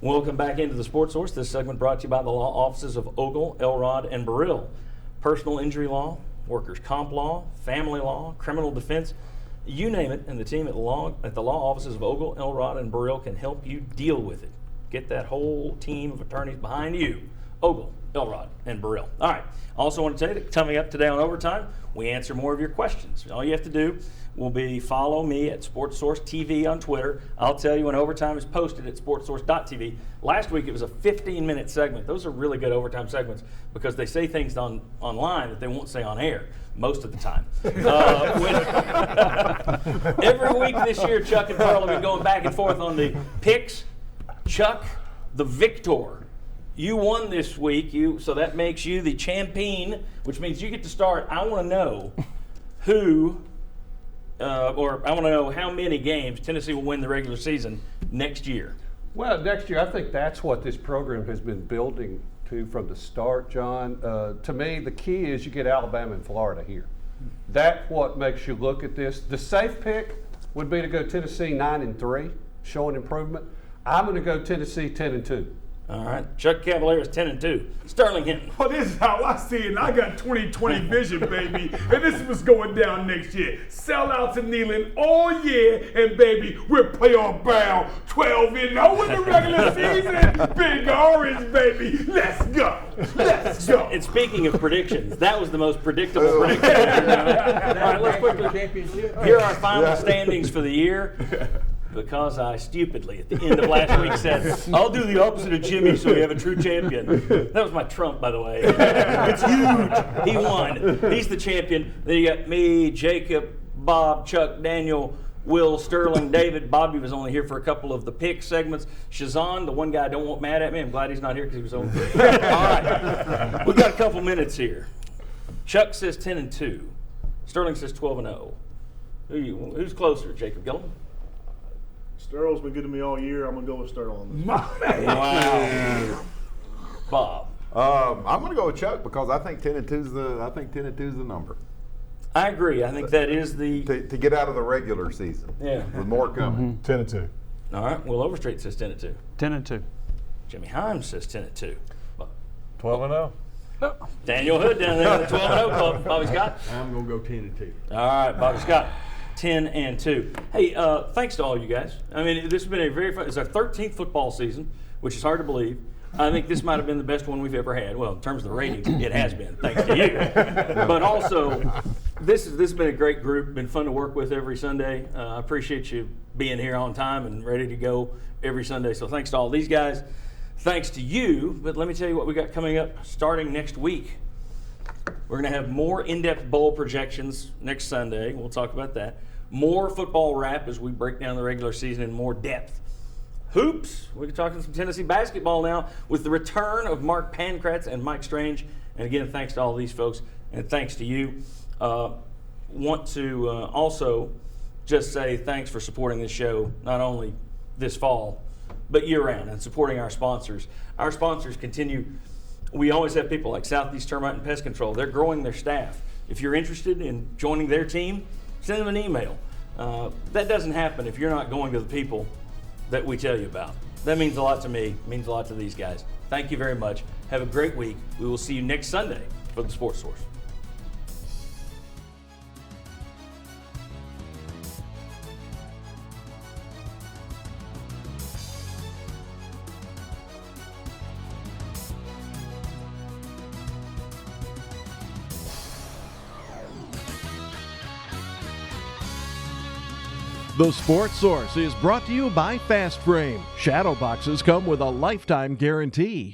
Welcome back into the Sports Source. This segment brought to you by the law offices of Ogle, Elrod, and Burrill. Personal injury law, workers' comp law, family law, criminal defense, you name it, and the team at the law offices of Ogle, Elrod, and Burrill can help you deal with it. Get that whole team of attorneys behind you. Ogle, Elrod, and Burrill. All right. Also want to tell you that coming up today on Overtime, we answer more of your questions. All you have to do will be follow me at Sports Source TV on Twitter. I'll tell you when Overtime is posted at sportsource.tv. Last week it was a 15-minute segment. Those are really good Overtime segments because they say things online that they won't say on air most of the time. Every week this year, Chuck and Pearl have been going back and forth on the picks. Chuck, the victor. You won this week, so that makes you the champion, which means you get to start. I want to know I want to know how many games Tennessee will win the regular season next year. Well, next year, I think that's what this program has been building to from the start, John. To me, the key is you get Alabama and Florida here. That's what makes you look at this. The safe pick would be to go Tennessee 9-3, showing improvement. I'm going to go Tennessee 10-2. All right. Chuck Cavalier is 10-2. Sterling Hinton. Well, this is how I see it. And I got 20/20 vision, baby. And this is what's going down next year. Sellouts and kneeling all year. And, baby, we're playoff bound 12-0 in the regular season. Big Orange, baby. Let's go. Let's go. And speaking of predictions, that was the most predictable prediction. All right, let's quickly. Here are our final standings for the year. Because I stupidly, at the end of last week, said, I'll do the opposite of Jimmy so we have a true champion. That was my trump, by the way. It's huge. He won. He's the champion. Then you got me, Jacob, Bob, Chuck, Daniel, Will, Sterling, David. Bobby was only here for a couple of the pick segments. Shazan, the one guy I don't want mad at me. I'm glad he's not here because he was over. All right. We've got a couple minutes here. Chuck says 10-2. Sterling says 12-0. Who's closer, Jacob Gilliam? Sterling's been good to me all year. I'm going to go with Sterling on this. Wow. Bob. I'm going to go with Chuck because I think 10-2 is the number. I agree. I think that is the to get out of the regular season. Yeah. With more coming. 10-2. All right. Will Overstreet says 10-2. 10-2. Jimmy Himes says 10-2. 12-0. Daniel Hood down there in the 12-0 club. Bobby Scott. I'm going to go 10-2. All right, Bobby Scott. 10-2. Hey, thanks to all you guys. I mean, this has been a very fun. It's our 13th football season, which is hard to believe. I think this might have been the best one we've ever had. Well, in terms of the ratings, it has been, thanks to you. But also, this has been a great group. Been fun to work with every Sunday. I appreciate you being here on time and ready to go every Sunday. So thanks to all these guys. Thanks to you. But let me tell you what we got coming up starting next week. We're going to have more in-depth bowl projections next Sunday. We'll talk about that. More football wrap as we break down the regular season in more depth. Hoops. We're talking some Tennessee basketball now with the return of Mark Pankratz and Mike Strange. And again, thanks to all these folks and thanks to you. Want to also just say thanks for supporting this show, not only this fall, but year-round, and supporting our sponsors. Our sponsors continue. We always have people like Southeast Termite and Pest Control. They're growing their staff. If you're interested in joining their team, send them an email. That doesn't happen if you're not going to the people that we tell you about. That means a lot to me, means a lot to these guys. Thank you very much. Have a great week. We will see you next Sunday for the Sports Source. The Sports Source is brought to you by Fast Frame. Shadow boxes come with a lifetime guarantee.